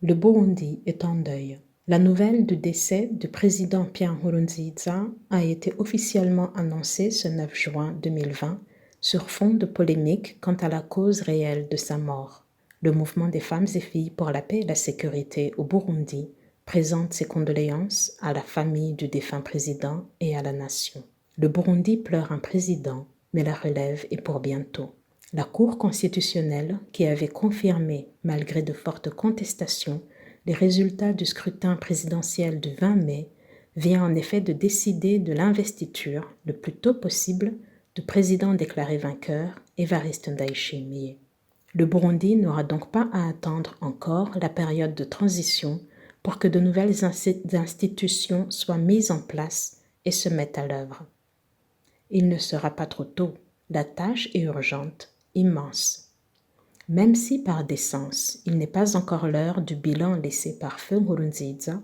Le Burundi est en deuil. La nouvelle du décès du président Pierre Nkurunziza a été officiellement annoncée ce 9 juin 2020 sur fond de polémique quant à la cause réelle de sa mort. Le mouvement des femmes et filles pour la paix et la sécurité au Burundi présente ses condoléances à la famille du défunt président et à la nation. Le Burundi pleure un président, mais la relève est pour bientôt. La Cour constitutionnelle, qui avait confirmé, malgré de fortes contestations, les résultats du scrutin présidentiel du 20 mai, vient en effet de décider de l'investiture, le plus tôt possible, du président déclaré vainqueur, Évariste Ndayishimiye. Le Burundi n'aura donc pas à attendre encore la période de transition pour que de nouvelles institutions soient mises en place et se mettent à l'œuvre. Il ne sera pas trop tôt. La tâche est urgente, immense. Même si par décence, il n'est pas encore l'heure du bilan laissé par Feu Nkurunziza,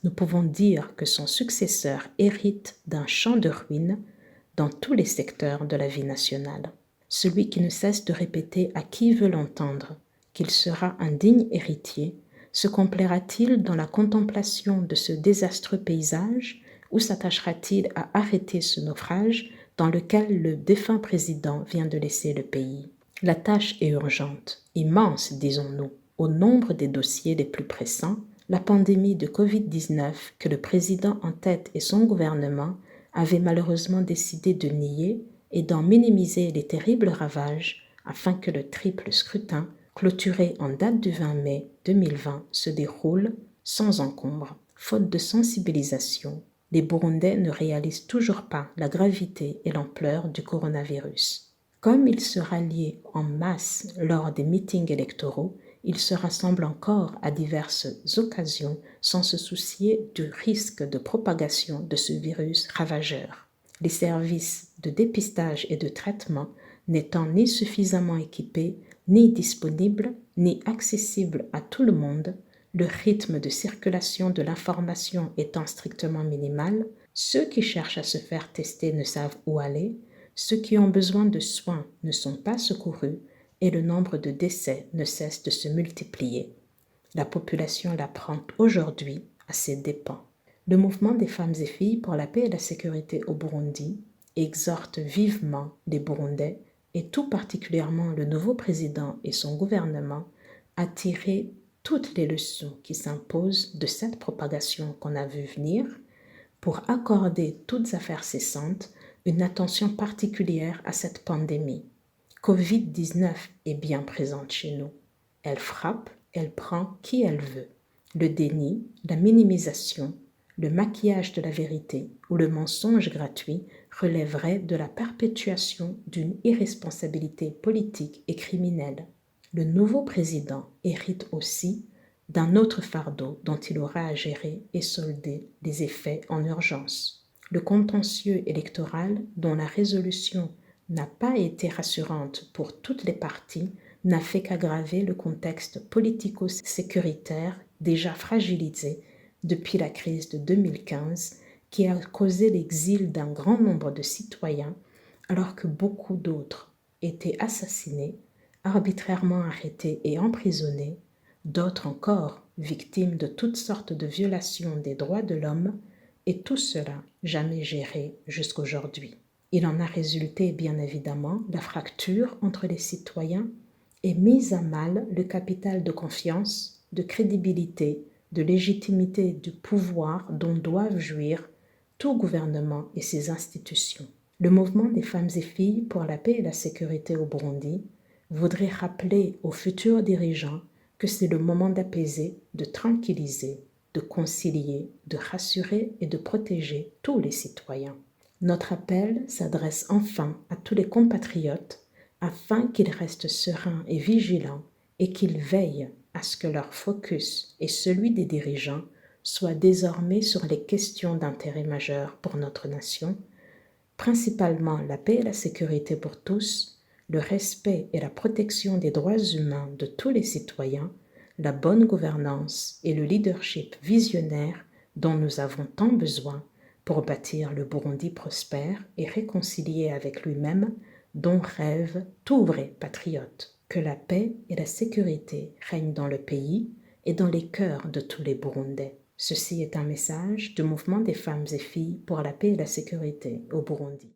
nous pouvons dire que son successeur hérite d'un champ de ruines dans tous les secteurs de la vie nationale. Celui qui ne cesse de répéter à qui veut l'entendre qu'il sera un digne héritier, se complaira-t-il dans la contemplation de ce désastreux paysage ou s'attachera-t-il à arrêter ce naufrage dans lequel le défunt président vient de laisser le pays? La tâche est urgente, immense, disons-nous. Au nombre des dossiers les plus pressants, la pandémie de Covid-19 que le président en tête et son gouvernement avaient malheureusement décidé de nier et d'en minimiser les terribles ravages afin que le triple scrutin, clôturé en date du 20 mai 2020, se déroule sans encombre. Faute de sensibilisation, les Burundais ne réalisent toujours pas la gravité et l'ampleur du coronavirus. Comme ils se rallient en masse lors des meetings électoraux, ils se rassemblent encore à diverses occasions sans se soucier du risque de propagation de ce virus ravageur. Les services de dépistage et de traitement n'étant ni suffisamment équipés, ni disponibles, ni accessibles à tout le monde, le rythme de circulation de l'information étant strictement minimal, ceux qui cherchent à se faire tester ne savent où aller, ceux qui ont besoin de soins ne sont pas secourus et le nombre de décès ne cesse de se multiplier. La population l'apprend aujourd'hui à ses dépens. Le mouvement des femmes et filles pour la paix et la sécurité au Burundi exhorte vivement les Burundais et tout particulièrement le nouveau président et son gouvernement à tirer toutes les leçons qui s'imposent de cette propagation qu'on a vu venir pour accorder toutes affaires cessantes une attention particulière à cette pandémie. Covid-19 est bien présente chez nous. Elle frappe, elle prend qui elle veut. Le déni, la minimisation, le maquillage de la vérité ou le mensonge gratuit relèveraient de la perpétuation d'une irresponsabilité politique et criminelle. Le nouveau président hérite aussi d'un autre fardeau dont il aura à gérer et solder les effets en urgence. Le contentieux électoral, dont la résolution n'a pas été rassurante pour toutes les parties, n'a fait qu'aggraver le contexte politico-sécuritaire déjà fragilisé depuis la crise de 2015 qui a causé l'exil d'un grand nombre de citoyens alors que beaucoup d'autres étaient assassinés, arbitrairement arrêtés et emprisonnés, d'autres encore victimes de toutes sortes de violations des droits de l'homme, et tout cela jamais géré jusqu'aujourd'hui. Il en a résulté bien évidemment la fracture entre les citoyens et mise à mal le capital de confiance, de crédibilité, de légitimité du pouvoir dont doivent jouir tout gouvernement et ses institutions. Le mouvement des femmes et filles pour la paix et la sécurité au Burundi voudrait rappeler aux futurs dirigeants que c'est le moment d'apaiser, de tranquilliser, de concilier, de rassurer et de protéger tous les citoyens. Notre appel s'adresse enfin à tous les compatriotes afin qu'ils restent sereins et vigilants et qu'ils veillent à ce que leur focus et celui des dirigeants soient désormais sur les questions d'intérêt majeur pour notre nation, principalement la paix et la sécurité pour tous, le respect et la protection des droits humains de tous les citoyens, la bonne gouvernance et le leadership visionnaire dont nous avons tant besoin pour bâtir le Burundi prospère et réconcilié avec lui-même, dont rêve tout vrai patriote. Que la paix et la sécurité règnent dans le pays et dans les cœurs de tous les Burundais. Ceci est un message du mouvement des femmes et filles pour la paix et la sécurité au Burundi.